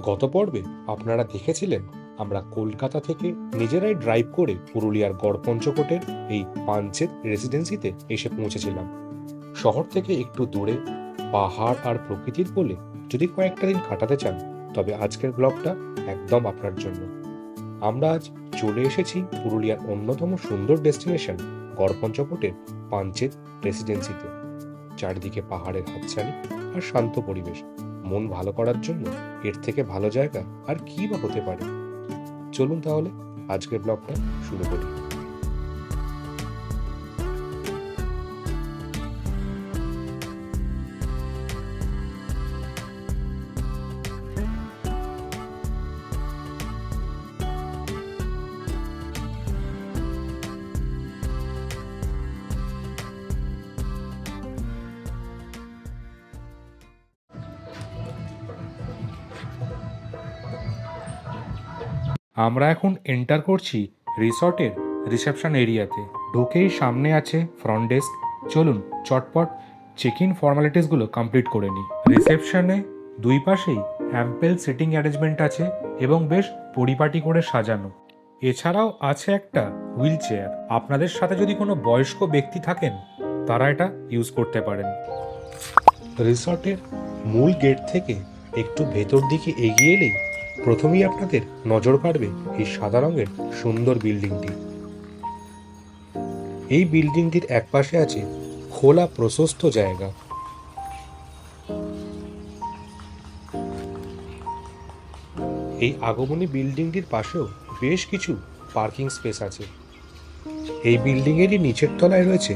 গত পর্বে আপনারা দেখেছিলেন আমরা কলকাতা থেকে নিজেরাই ড্রাইভ করে পুরুলিয়ার গড়পঞ্চকোটের এই পাঞ্চেত রেসিডেন্সিতে এসে পৌঁছেছিলাম। শহর থেকে একটু দূরে পাহাড় আর প্রকৃতির কোলে যদি কয়েকটা দিন কাটাতে চান, তবে আজকের ব্লগটা একদম আপনার জন্য। আমরা আজ চলে এসেছি পুরুলিয়ার অন্যতম সুন্দর ডেস্টিনেশন গড়পঞ্চকোটের পাঞ্চেত রেসিডেন্সিতে। চারিদিকে পাহাড়ের হাতছানি আর শান্ত পরিবেশ। মন ভালো করার জন্য এর থেকে ভালো জায়গা আর কি বা হতে পারে। চলুন তাহলে আজকের ব্লগটা শুরু করি। আমরা এখন এন্টার করছি রিসর্টের রিসেপশন এরিয়াতে। ঢুকেই সামনে আছে ফ্রন্ট ডেস্ক। চলুন চটপট চেক ইন ফর্মালিটিসগুলো কমপ্লিট করে নিই। রিসেপশনে দুই পাশেই অ্যাম্পেল সিটিং অ্যারেঞ্জমেন্ট আছে এবং বেশ পরিপাটি করে সাজানো। এছাড়াও আছে একটা হুইল চেয়ার। আপনাদের সাথে যদি কোনো বয়স্ক ব্যক্তি থাকেন তারা এটা ইউজ করতে পারেন। রিসর্টের মূল গেট থেকে একটু ভেতর দিকে এগিয়ে এলেই প্রথমেই আপনাদের নজর কাড়বে এই সাদা রঙের সুন্দর বিল্ডিংটি। এই বিল্ডিংটির একপাশে আছে খোলা প্রশস্ত জায়গা। এই আগমনী বিল্ডিংটির পাশেও বেশ কিছু পার্কিং স্পেস আছে। এই বিল্ডিং এরই নিচের তলায় রয়েছে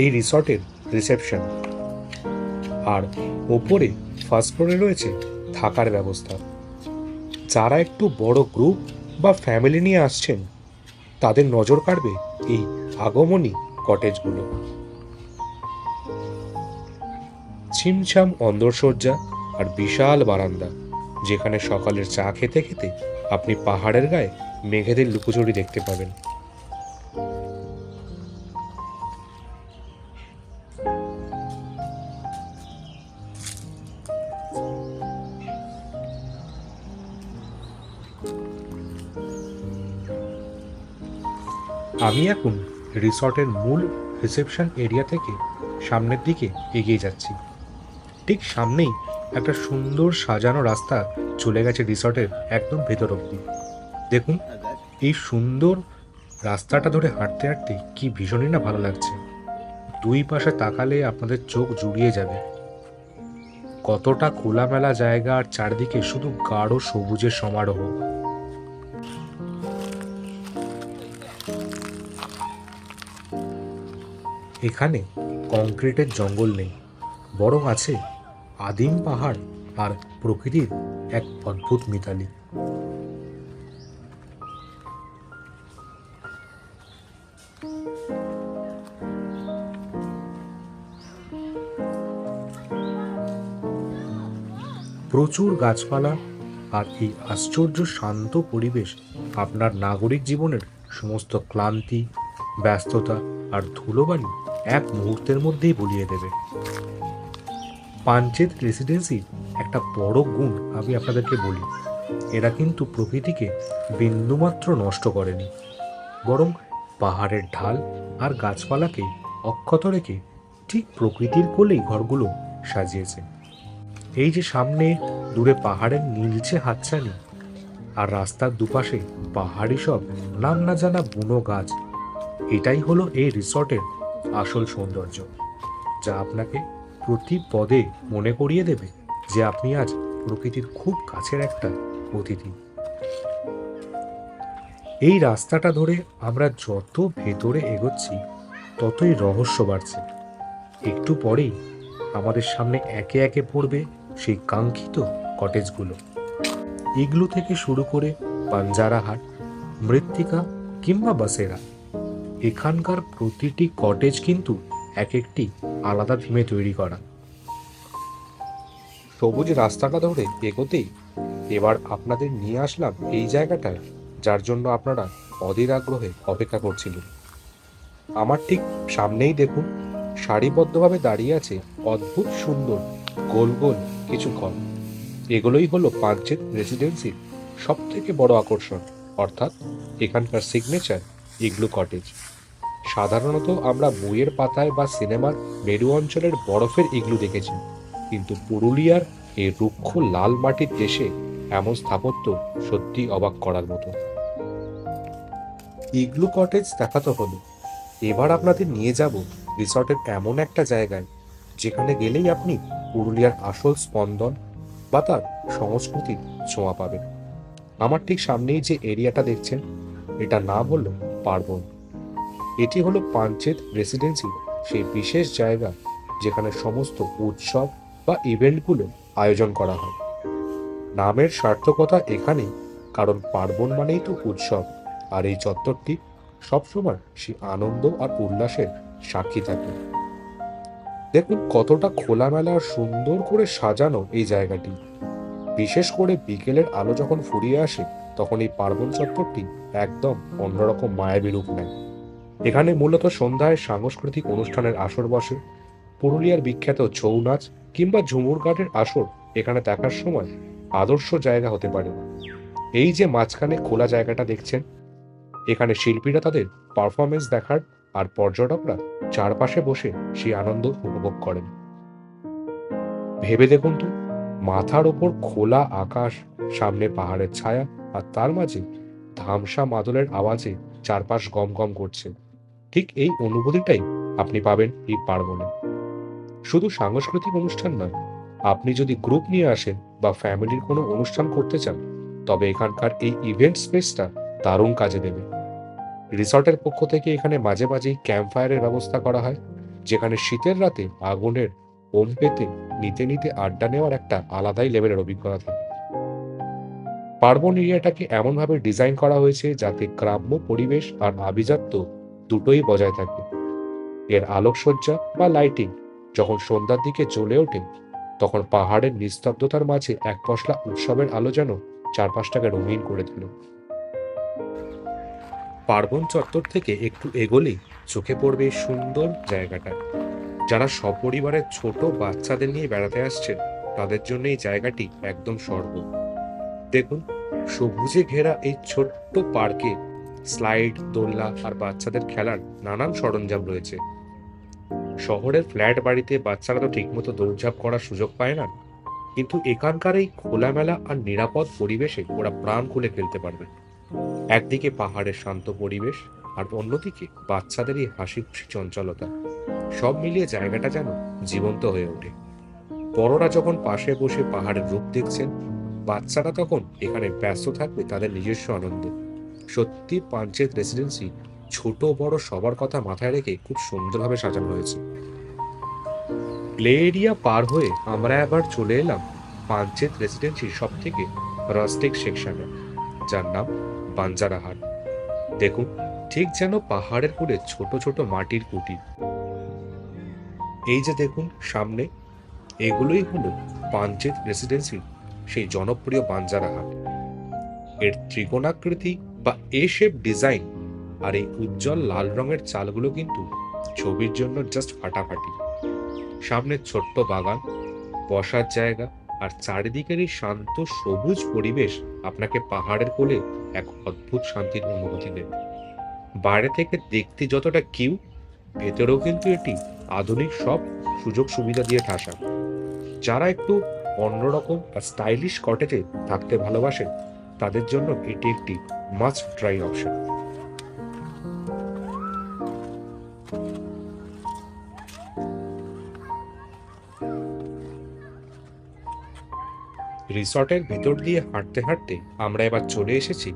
এই রিসর্টের রিসেপশন, আর ওপরে ফার্স্ট ফ্লোরে রয়েছে থাকার ব্যবস্থা। যারা একটু বড় গ্রুপ বা ফ্যামিলি নিয়ে আসছেন তাদের নজর কাড়বে এই আগমনী কটেজগুলো। ছিমছাম অন্দরসজ্জা আর বিশাল বারান্দা, যেখানে সকালের চা খেতে খেতে আপনি পাহাড়ের গায়ে মেঘেদের লুকোচুরি দেখতে পাবেন। আমি এখন রিসর্টের মূল রিসেপশন এরিয়া থেকে সামনের দিকে এগিয়ে যাচ্ছি। ঠিক সামনেই একটা সুন্দর সাজানো রাস্তা চলে গেছে রিসর্টের একদম ভেতর অব্দি। দেখুন, এই সুন্দর রাস্তাটা ধরে হাঁটতে হাঁটতে কি ভীষণই না ভালো লাগছে। দুই পাশে তাকালে আপনাদের চোখ জুড়িয়ে যাবে। কতটা খোলামেলা জায়গা আর চারদিকে শুধু গাঢ় সবুজের সমারোহ। এখানে কংক্রিটের জঙ্গল নেই, বরং আছে আদিম পাহাড় আর প্রকৃতির এক অদ্ভুত মিতালি। প্রচুর গাছপালা আর এই আশ্চর্য শান্ত পরিবেশ আপনার নাগরিক জীবনের সমস্ত ক্লান্তি, ব্যস্ততা আর ধুলোবালি এক মুহূর্তের মধ্যেই ভুলিয়ে দেবে। পাঞ্চেত রেসিডেন্সির একটা বড় গুণ আমি আপনাদেরকে বলি, এরা কিন্তু প্রকৃতিকে বিন্দুমাত্র নষ্ট করেনি, বরং পাহাড়ের ঢাল আর গাছপালাকে অক্ষত রেখে ঠিক প্রকৃতির কোলেই ঘরগুলো সাজিয়েছে। এই যে সামনে দূরে পাহাড়ের নীলচে হাতছানি আর রাস্তার দুপাশে পাহাড়ি সব নাম না জানা বুনো গাছ, এটাই হলো এই রিসর্টের আসল সৌন্দর্য, যা আপনাকে প্রতি পদে মনে করিয়ে দেবে যে আপনি আজ প্রকৃতির খুব কাছের একটা অতিথি। এই রাস্তাটা ধরে আমরা যত ভেতরে এগোচ্ছি ততই রহস্য বাড়ছে। একটু পরেই আমাদের সামনে একে একে পড়বে সেই কাঙ্ক্ষিত কটেজগুলো। ইগলু থেকে শুরু করে পাঞ্জারাহাট, মৃত্তিকা কিংবা বাসেরা, এখানকার প্রতিটি কটেজ কিন্তু এক একটি আলাদা থিমে তৈরি করা। সবুজ রাস্তাটা ধরে এগোতেই এবার আপনাদের নিয়ে আসলাম এই জায়গাটায়, যার জন্য আপনারা অধীর আগ্রহে অপেক্ষা করছিলেন। আমার ঠিক সামনেই দেখুন সারিবদ্ধভাবে দাঁড়িয়ে আছে অদ্ভুত সুন্দর গোল গোল কিছু ঘর। এগুলোই হলো পাঞ্চেত রেসিডেন্সির সব থেকে বড় আকর্ষণ, অর্থাৎ এখানকার সিগনেচার ইগলু কটেজ। সাধারণত আমরা বইয়ের পাতায় বা সিনেমার মেরু অঞ্চলের বরফের ইগলু দেখেছি, কিন্তু পুরুলিয়ার এই রুক্ষ লাল মাটির দেশে এমন স্থাপত্য সত্যি অবাক করার মতো। ইগলু কটেজ দেখাতে হলো, এবার আপনাদের নিয়ে যাব রিসর্টের এমন একটা জায়গায় যেখানে গেলেই আপনি পুরুলিয়ার আসল স্পন্দন বা তার সংস্কৃতির ছোঁয়া পাবেন। আমার ঠিক সামনেই যে এরিয়াটা দেখছেন, এটা নাম হলো পার্বণ। এটি হলো পাঞ্চেত রেসিডেন্সি, সেই বিশেষ জায়গা যেখানে সমস্ত উৎসব বা ইভেন্টগুলো আয়োজন করা হয়। নামের সার্থকতা এখানেই, কারণ পার্বণ মানেই তো উৎসব, আর এই চত্বরটি সবসময় সেই আনন্দ আর উল্লাসের সাক্ষী থাকে। দেখুন কতটা খোলামেলা আর সুন্দর করে সাজানো এই জায়গাটি। বিশেষ করে বিকেলের আলো যখন ফুরিয়ে আসে, তখন এই পার্বণ চত্বরটি একদম অন্যরকম মায়াবী রূপ নেয়। এখানে মূলত সন্ধ্যায় সাংস্কৃতিক অনুষ্ঠানের আসর বসে। পুরুলিয়ার বিখ্যাত ছৌ নাচ কিংবা ঝুমুর গানের আসর এখানে দেখার সময় আদর্শ জায়গা হতে পারে। এই যে মাঝখানে খোলা জায়গাটা দেখছেন, এখানে শিল্পীরা তাদের পারফরমেন্স দেখার আর পর্যটকরা চারপাশে বসে সেই আনন্দ উপভোগ করেন। ভেবে দেখুন তো, মাথার ওপর খোলা আকাশ, সামনে পাহাড়ের ছায়া, আর তার মাঝে ধামসা মাদলের আওয়াজে চারপাশ গম গম করছে। ঠিক এই অনুভূতিটাই আপনি পাবেন এই পার্বণে। শুধু সাংস্কৃতিক অনুষ্ঠান নয়, আপনি যদি গ্রুপ নিয়ে আসেন বা ফ্যামিলির কোনো অনুষ্ঠান করতে চান, তবে এখানকার এই ইভেন্ট স্পেসটা দারুণ কাজে দেবে। রিসর্টের পক্ষ থেকে এখানে মাঝে মাঝেই ক্যাম্প ফায়ারের ব্যবস্থা করা হয়, যেখানে শীতের রাতে আগুনের ওম পেতে নিতে নিতে আড্ডা নেওয়ার একটা আলাদাই লেভেলের অভিজ্ঞতা থাকে। পার্বণ এরিয়াটাকে এমনভাবে ডিজাইন করা হয়েছে যাতে গ্রাম্য পরিবেশ আর আভিজাত্য দুটোই বজায় থাকে। এর আলোকসজ্জা বা লাইটিং যখন সন্ধ্যার দিকে জ্বলে ওঠে, তখন পাহাড়ের নিস্তব্ধতার মাঝে এক পশলা উৎসবের আলো যেন চারপাশটাকে রঙিন করে তোলে। পার্বণ চত্বর থেকে একটু এগোলেই চোখে পড়বে এই সুন্দর জায়গাটা। যারা সপরিবারের ছোট বাচ্চাদের নিয়ে বেড়াতে আসছেন, তাদের জন্য এই জায়গাটি একদম স্বর্গ। দেখুন, সবুজে ঘেরা এই ছোট্ট পার্কে স্লাইড, দোলনা আর বাচ্চাদের খেলার নানান সরঞ্জাম রয়েছে। শহরের ফ্ল্যাট বাড়িতে বাচ্চারা তো ঠিকমতো দৌড়ঝাঁপ করার সুযোগ পায় না, কিন্তু এখানকার এই খোলামেলা আর নিরাপদ পরিবেশে ওরা প্রাণ খুলে খেলতে পারবে। একদিকে পাহাড়ের শান্ত পরিবেশ, আর অন্যদিকে বাচ্চাদের এই হাসি খুশি চঞ্চলতা, সব মিলিয়ে জায়গাটা যেন জীবন্ত হয়ে ওঠে। বড়রা যখন পাশে বসে পাহাড়ের রূপ দেখছেন, বাচ্চারা তখন এখানে ব্যস্ত থাকবে তাদের নিজস্ব আনন্দে। সত্যি পাঞ্চেত রেসিডেন্সি ছোট বড় সবার কথা মাথায় রেখে খুব সুন্দরভাবে সাজানো হয়েছে। প্লে এরিয়া পার হয়ে আমরা এবার চলে এলাম পাঞ্চেত রেসিডেন্সির সব থেকে রাস্টিক সেকশনে, যার নাম বাঞ্জারাহাট। দেখুন, ঠিক যেন পাহাড়ের কোলে ছোট ছোট মাটির কুটির। এই যে দেখুন সামনে, এগুলোই হলো পাঞ্চেত রেসিডেন্সির সেই জনপ্রিয় বাঞ্জারাহাট। এর ত্রিকোণাকৃতি বা এ শেপ ডিজাইন আর এই উজ্জ্বল লাল রঙের চালগুলো কিন্তু ছবির জন্য জাস্ট ফাটাফাটি। সামনে ছোট্ট বাগান, বসার জায়গা আর চারিদিকের এই শান্ত সবুজ পরিবেশ আপনাকে পাহাড়ের কোলে এক অদ্ভুত শান্তির অনুভূতি দেবে। বাইরে থেকে দেখতে যতটা কিউট, ভেতরেও কিন্তু এটি আধুনিক সব সুযোগ সুবিধা দিয়ে ঠাসা। যারা একটু অন্যরকম আর স্টাইলিশ কটেজে থাকতে ভালোবাসেন, তাদের জন্য এটি একটি মাস্ট ট্রাই অপশন। রিসর্টের ভেতর দিয়ে হাঁটতে হাঁটতে আমরা এবার চলে এসেছি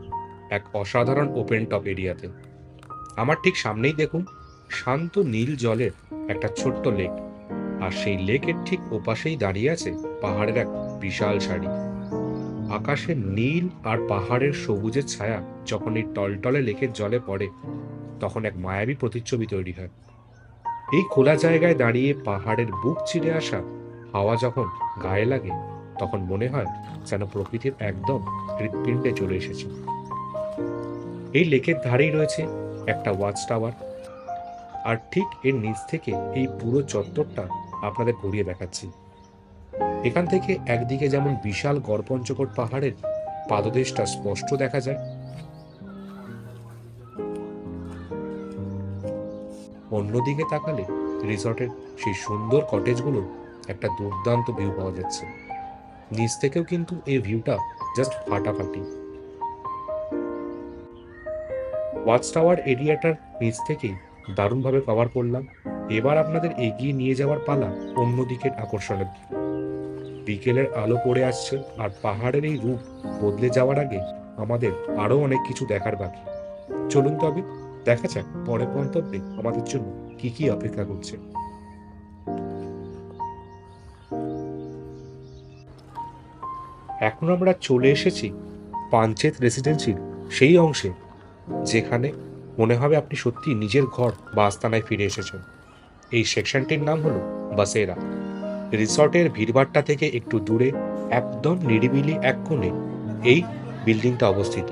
এক অসাধারণ ওপেন টপ এরিয়াতে। আমার ঠিক সামনেই দেখুন শান্ত নীল জলের একটা ছোট্ট লেক, আর সেই লেকের ঠিক ওপাশেই দাঁড়িয়ে আছে পাহাড়ের এক বিশাল সারি। আকাশের নীল আর পাহাড়ের সবুজের ছায়া যখন এই টলটলে লেকের জলে পড়ে, তখন এক মায়াবী প্রতিচ্ছবি তৈরি হয়। এই খোলা জায়গায় দাঁড়িয়ে পাহাড়ের বুক চিরে আসা হাওয়া যখন গায়ে লাগে, তখন মনে হয় যেন প্রকৃতির একদম হৃৎপিণ্ডে চলে এসেছে। এই লেকের ধারেই রয়েছে একটা ওয়াচ টাওয়ার, আর ঠিক এর নিচ থেকে এই পুরো চত্বরটা আপনাদের ঘুরিয়ে দেখাচ্ছি। এখান থেকে একদিকে যেমন বিশাল গড়পঞ্চকোট পাহাড়ের পাদদেশটা স্পষ্ট দেখা যায়, অন্যদিকে তাকালে রিসর্টের সেই সুন্দর কটেজগুলোর একটা দুর্দান্ত ভিউ পাওয়া যাচ্ছে। নিচ থেকেও কিন্তু এই ভিউটা জাস্ট ফাটাফাটি। ওয়াচ টাওয়ার এরিয়াটার নিচ থেকেই দারুণভাবে কভার করলাম। এবার আপনাদের এগিয়ে নিয়ে যাওয়ার পালা অন্যদিকের আকর্ষণের। বিকেলের আলো পড়ে আসছে, আর পাহাড়ের এই রূপ বদলে যাওয়ার আগে আমাদের আরো অনেক কিছু দেখার বাকি। চলুন তবে দেখা যাক পরের গন্তব্যে আমাদের জন্য কি কি অপেক্ষা করছে। এখন আমরা চলে এসেছি পাঞ্চেত রেসিডেন্সির সেই অংশে যেখানে মনে হবে আপনি সত্যি নিজের ঘর বা আস্তানায় ফিরে এসেছেন। এই সেকশনটির নাম হলো বাসেরা। রিসর্টের ভিড়ভাট্টা থেকে একটু দূরে একদম নিরিবিলি এক কোণে এই বিল্ডিংটা অবস্থিত।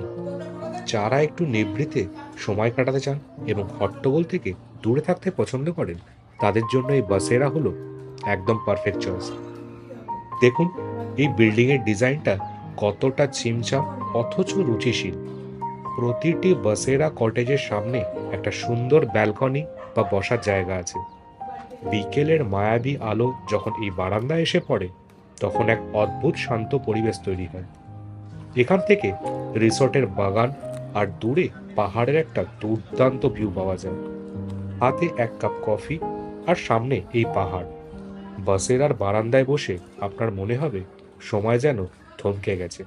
যারা একটু নিভৃতে সময় কাটাতে চান এবং হট্টগোল থেকে দূরে থাকতে পছন্দ করেন, তাদের জন্য এই বাসেরা হলো একদম পারফেক্ট চয়েস। দেখুন এই বিল্ডিংয়ের ডিজাইনটা কতটা ছিমছাম অথচ রুচিশীল। প্রতিটি বাসেরা কটেজের সামনে একটা সুন্দর ব্যালকনি বা বসার জায়গা আছে। বিকেলের মায়াবী আলো যখন এই বারান্দায় এসে পড়ে, তখন এক অদ্ভুত শান্ত পরিবেশ তৈরি হয়। এখান থেকে রিসর্টের বাগান আর দূরে পাহাড়ের একটা দুর্দান্ত ভিউ পাওয়া যায়। হাতে এক কাপ কফি আর সামনে এই পাহাড়। বাসেরার বারান্দায় বসে আপনার মনে হবে সময় যেন থমকে গেছে।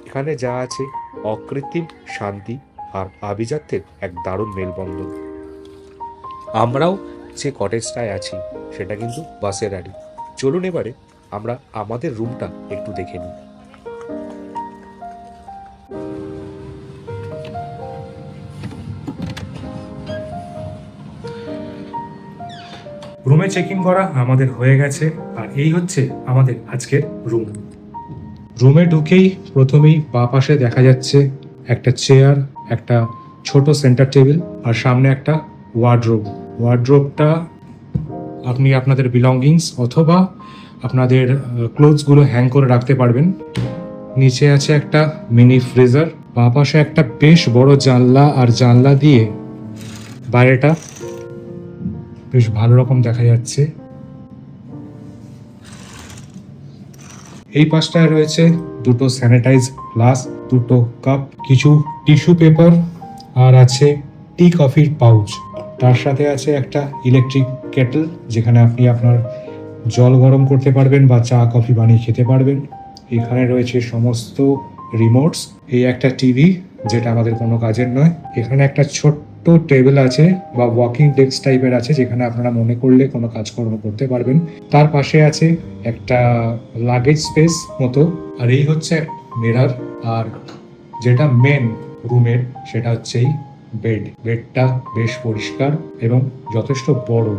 এখানে যা আছে অকৃত্রিম শান্তি আর আভিজাত্যের এক দারুণ মেলবন্ধন। আমরাও যে কটেজটায় আছি সেটা কিন্তু বাসেরারই। চলুন এবারে আমরা আমাদের রুমটা একটু দেখে নিই। রুমে চেক ইন করা আমাদের হয়ে গেছে, আর এই হচ্ছে আমাদের আজকের রুম। রুমে ঢুকেই প্রথমেই বাঁ পাশে দেখা যাচ্ছে একটা চেয়ার, একটা ছোট সেন্টার টেবিল, আর সামনে একটা ওয়ার্ডরোব। ওয়ার্ডরোবটা আপনি আপনাদের বিলঙ্গিংস অথবা আপনাদের ক্লোথসগুলো হ্যাং করে রাখতে পারবেন। নিচে আছে একটা মিনি ফ্রিজার। বাঁ পাশে একটা বেশ বড় জানলা, আর জানলা দিয়ে বাইরেটা বেশ ভালো রকম দেখা যাচ্ছে। এই পাশটায় রয়েছে দুটো স্যানিটাইজ গ্লাস, দুটো কাপ, কিছু টিস্যু পেপার, আর আছে টি কফির পাউচ। তার সাথে আছে একটা ইলেকট্রিক কেটল, যেখানে আপনি আপনার জল গরম করতে পারবেন বা চা কফি বানিয়ে খেতে পারবেন। এখানে রয়েছে সমস্ত রিমোটস। এই একটা টিভি, যেটা আমাদের কোনো কাজের নয়। এখানে একটা ছোট্ট টেবিল আছে বা ওয়াকিং ডেস্ক টাইপের আছে, যেখানে আপনারা মনে করলে কোনো কাজকর্ম করতে পারবেন। তার পাশে আছে একটা লাগেজ স্পেস মতো। আর এই হচ্ছে মিরর। আর যেটা মেন রুমের সেটা হচ্ছে এই বেডটা বেশ পরিষ্কার এবং যথেষ্ট বড়।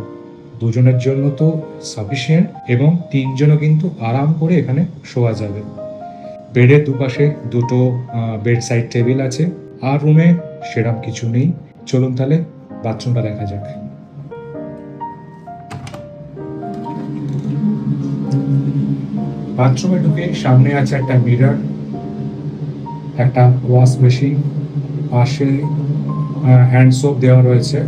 দুজনের জন্য তো সাফিসিয়েন্ট, এবং তিনজনও কিন্তু আরাম করে এখানে শোয়া যাবে। বেডের দুপাশে দুটো বেড সাইড টেবিল আছে। আর রুমে সেরকম কিছু নেই। চলুন তাহলে বাথরুমটা দেখা যাক। বাথরুমে ঢুকে সামনে আছে একটা মিরর, একটা ওয়াশ মেশিন, পাশে হ্যান্ড সোপ দেওয়া রয়েছে।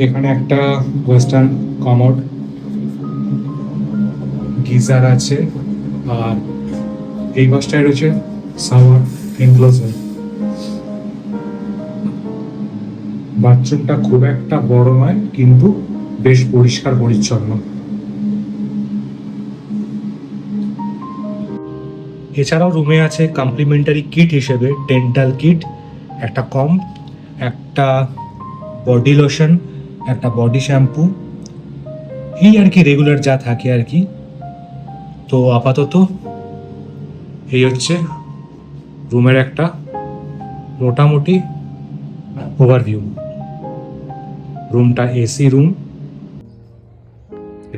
এখানে একটা ওয়েস্টার্ন কমোড, গিজার আছে, আর এই পাশটায় রয়েছে শাওয়ার এনক্লোজার। বাথরুমটা খুব একটা বড় নয়, কিন্তু বেশ পরিষ্কার পরিচ্ছন্ন। এছাড়াও রুমে আছে কমপ্লিমেন্টারি কিট হিসেবে ডেন্টাল কিট, একটা কম্ব, একটা বডি লোশন, একটা বডি শ্যাম্পু, এই আর কি রেগুলার যা থাকে আর কি। তো আপাতত এই হচ্ছে রুমের একটা মোটামুটি ওভারভিউ। রুমটা এসি রুম।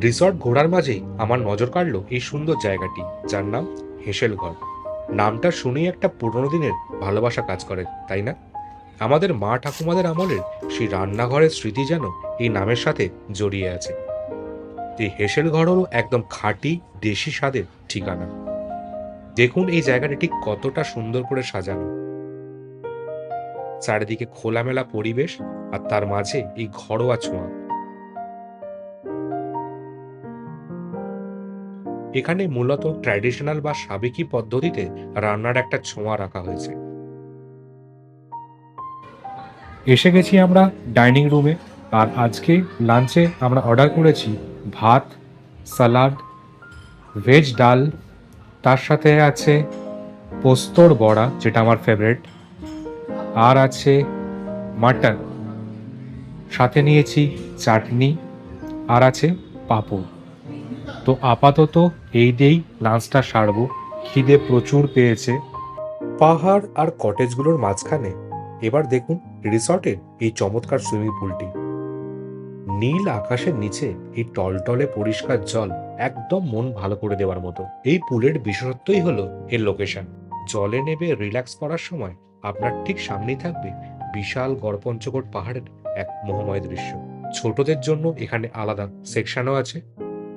রিসর্ট ঘোরার মাঝেই আমার নজর কাড়ল এই সুন্দর জায়গাটি, যার নাম হেসেল ঘর। নামটা শুনেই একটা পুরনো দিনের ভালোবাসা কাজ করে, তাই না? আমাদের মা ঠাকুমাদের আমলের সেই রান্নাঘরের স্মৃতি যেন এই নামের সাথে জড়িয়ে আছে। এই হেসেল ঘর হলো একদম খাঁটি দেশি স্বাদের ঠিকানা। দেখুন এই জায়গাটি ঠিক কতটা সুন্দর করে সাজানো, চারিদিকে খোলামেলা পরিবেশ আর তার মাঝে এই ঘরোয়া ছোঁয়া। এখানে মূলত ট্র্যাডিশনাল বা সাবেকি পদ্ধতিতে রান্নার একটা ছোঁয়া রাখা হয়েছে। এসে গেছি আমরা ডাইনিং রুমে, আর আজকে লাঞ্চে আমরা অর্ডার করেছি ভাত, সালাড, ভেজ ডাল, তার সাথে আছে পোস্তর বড়া যেটা আমার ফেভারিট, আর আছে মাটন, সাথে নিয়েছি চাটনি, আর আছে পাঁপড়। তো আপাতত এই দিয়েই লাঞ্চটা সারবো, খিদে প্রচুর পেয়েছে। পাহাড় আর কটেজগুলোর মাঝখানে এবার দেখুন রিসর্টের এই চমৎকার সুইমিং পুলটি। নীল আকাশের নিচে এই টলটলে পরিষ্কার জল একদম মন ভালো করে দেওয়ার মতো। এই পুলের বিশেষত্বই হলো এর লোকেশন। জলে নেবে রিল্যাক্স করার সময় আপনার ঠিক সামনেই থাকবে বিশাল গড়পঞ্চকোট পাহাড়ের এক মোহময় দৃশ্য। ছোটদের জন্য এখানে আলাদা সেকশনও আছে।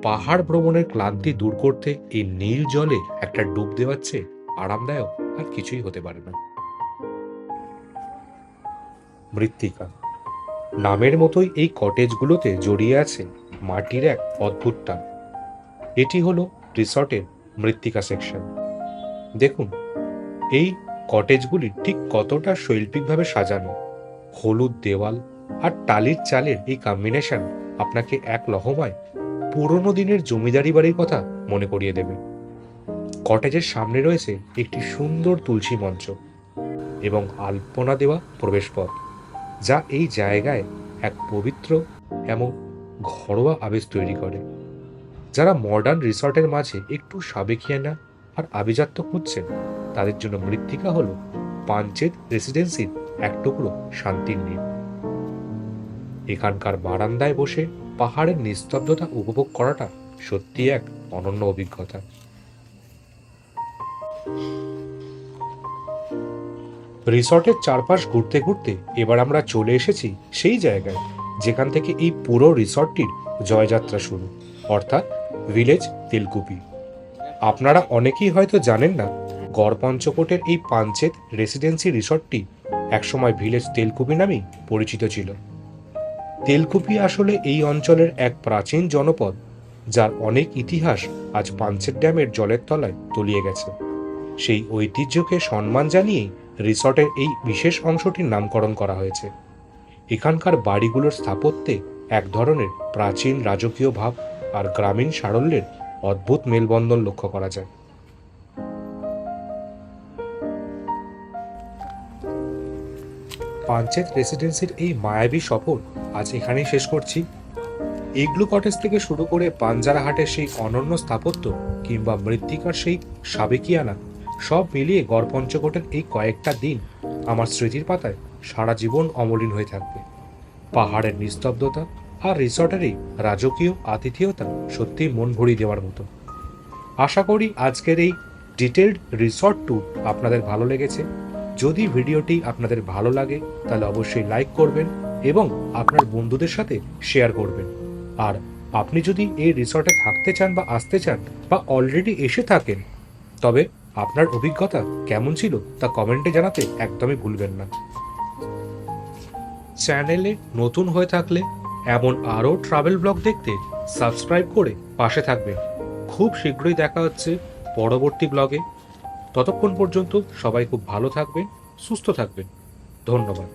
পাহাড় ভ্রমণের ক্লান্তি দূর করতে এই নীল জলে একটা ডুব দেওয়ার চেয়ে আরামদায়ক আর কিছুই হতে পারে না। মৃত্তিকা নামের মতোই এই কটেজগুলোতে জড়িয়ে আছে মাটির এক অদ্ভুত টান। এটি হলো রিসর্টের মৃত্তিকা সেকশন। দেখুন এই কটেজগুলি ঠিক কতটা শৈল্পিকভাবে সাজানো। হলুদ দেওয়াল আর টালির চালের এই কম্বিনেশন আপনাকে এক লহমায় পুরনো দিনের জমিদারি বাড়ির কথা মনে করিয়ে দেবে। কটেজের সামনে রয়েছে একটি সুন্দর তুলসী মঞ্চ এবং আলপনা দেওয়া প্রবেশপথ, যা এই জায়গায় এক পবিত্র এবং ঘরোয়া আবেশ তৈরি করে। যারা মডার্ন রিসর্টের মাঝে একটু সাবেকিয়ানা আর আভিজাত্য খুঁজছেন, তাদের জন্য মৃত্তিকা হলো পাঞ্চেত রেসিডেন্সির এক টুকরো শান্তির নীড়। এখানকার বারান্দায় বসে পাহাড়ের নিস্তব্ধতা উপভোগ করাটা সত্যি এক অনন্য অভিজ্ঞতা। রিসর্টের চারপাশ ঘুরতে ঘুরতে এবার আমরা চলে এসেছি সেই জায়গায় যেখান থেকে এই পুরো রিসর্টটির জয়যাত্রা শুরু, অর্থাৎ ভিলেজ তেলকুপি। আপনারা অনেকেই হয়তো জানেন না, গড়পঞ্চকোটের এই পাঞ্চেত রেসিডেন্সি রিসর্টটি একসময় ভিলেজ তেলকুপি নামেই পরিচিত ছিল। তেলকুপি আসলে এই অঞ্চলের এক প্রাচীন জনপদ, যার অনেক ইতিহাস আজ পাঞ্চেত ড্যামের জলের তলায় তলিয়ে গেছে। সেই ঐতিহ্যকে সম্মান জানিয়েই রিসর্টের এই বিশেষ অংশটির নামকরণ করা হয়েছে। এখানকার বাড়িগুলোর স্থাপত্যে এক ধরনের প্রাচীন রাজকীয় ভাব আর গ্রামীণ সারল্যের অদ্ভুত মেলবন্ধন লক্ষ্য করা যায়। পাঞ্চেত রেসিডেন্সির এই মায়াবী সফর আজ এখানেই শেষ করছি। ইগলু কটেজ থেকে শুরু করে পাঞ্জারাহাটের সেই অনন্য স্থাপত্য কিংবা মৃত্তিকার সেই সাবেকিয়ানা, সব মিলিয়ে গড়পঞ্চকোটের এই কয়েকটা দিন আমার স্মৃতির পাতায় সারা জীবন অমলিন হয়ে থাকবে। পাহাড়ের নিস্তব্ধতা আর রিসর্টের এই রাজকীয় আতিথেয়তা সত্যিই মন ভরিয়ে দেওয়ার মতো। আশা করি আজকের এই ডিটেলড রিসর্ট ট্যুর আপনাদের ভালো লেগেছে। যদি ভিডিওটি আপনাদের ভালো লাগে তাহলে অবশ্যই লাইক করবেন এবং আপনার বন্ধুদের সাথে শেয়ার করবেন। আর আপনি যদি এই রিসর্টে থাকতে চান বা আসতে চান বা অলরেডি এসে থাকেন, তবে আপনার অভিজ্ঞতা কেমন ছিল তা কমেন্টে জানাতে একদমই ভুলবেন না। চ্যানেলে নতুন হয়ে থাকলে এমন আরও ট্রাভেল ব্লগ দেখতে সাবস্ক্রাইব করে পাশে থাকবেন। খুব শীঘ্রই দেখা হচ্ছে পরবর্তী ব্লগে। ততক্ষণ পর্যন্ত সবাই খুব ভালো থাকবেন, সুস্থ থাকবেন। ধন্যবাদ।